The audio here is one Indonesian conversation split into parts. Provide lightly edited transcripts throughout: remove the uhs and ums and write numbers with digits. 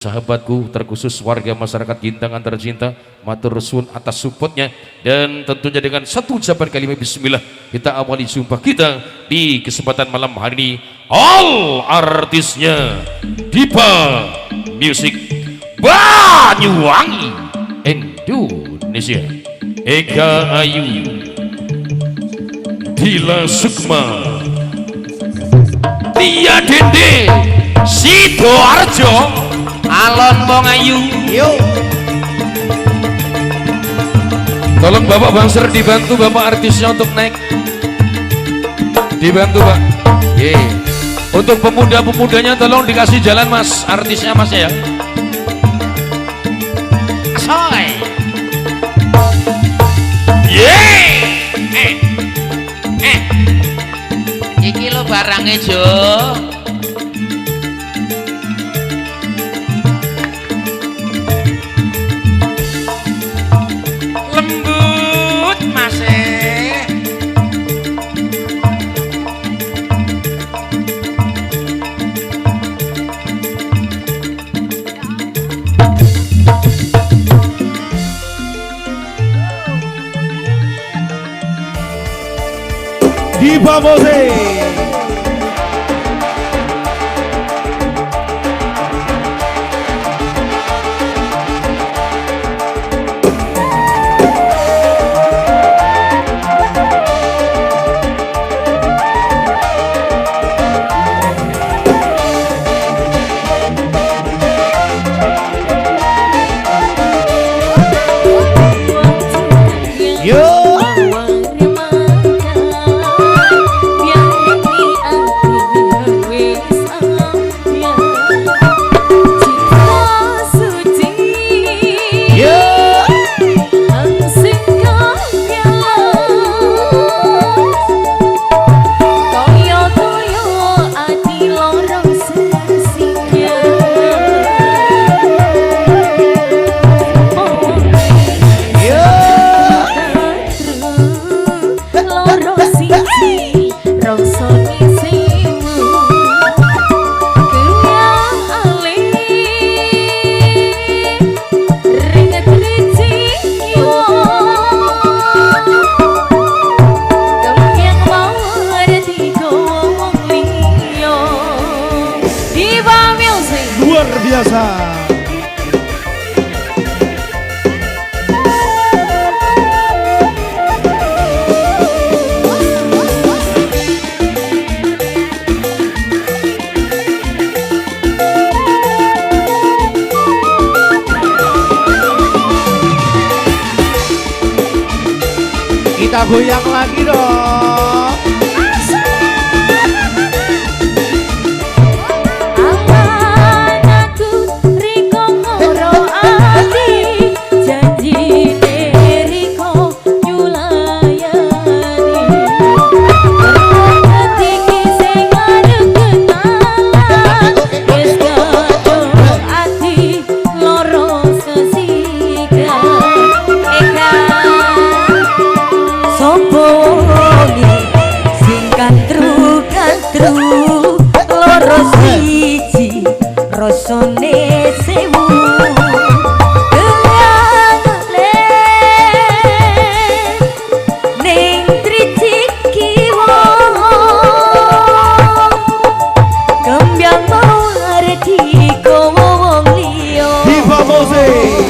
sahabatku, terkhusus warga masyarakat Gintangan tercinta, matur suwun atas supportnya, dan tentunya dengan satu ucapan kalimat bismillah kita awali jumpa kita di kesempatan malam hari ini. All artisnya Dipa Music Banyuwangi Indonesia, Eka Ayu, Dila Sukma, Tia Dende, Sidoarjo, Alon Wong Ayu. Yuk. Tolong Bapak Bangser dibantu Bapak artisnya untuk naik. Dibantu Pak. Yeah. Untuk pemuda-pemudanya tolong dikasih jalan Mas, artisnya Mas ya. Asoy. Yeah. Iki lo barangnya Jo. Dipa Music. Luar biasa. Kita goyang lagi dong. Rosone sewu ning triciki wong gembyang mau arep digowo wong liya. Dipa Music.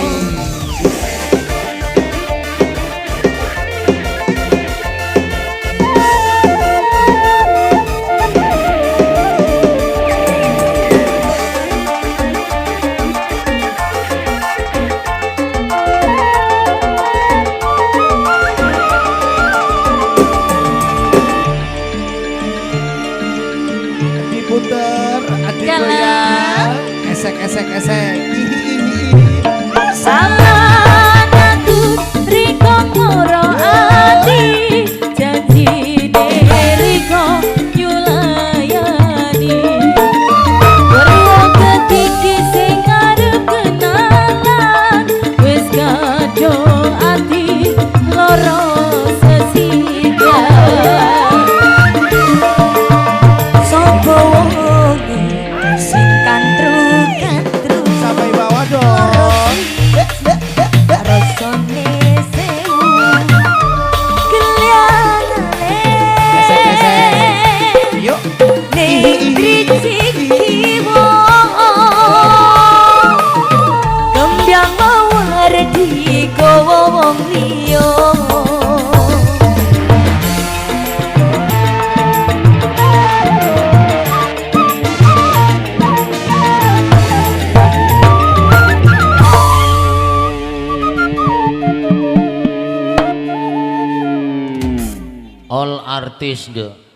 Puter, adik goyang, esek. Salah aku riko ngoro ati, janji riko nyulayani. Weruh ketiki sing arep kenalan, wis kado ati loro sesigan. Sopo wong sing kantru-kantru sedoyo. All artis the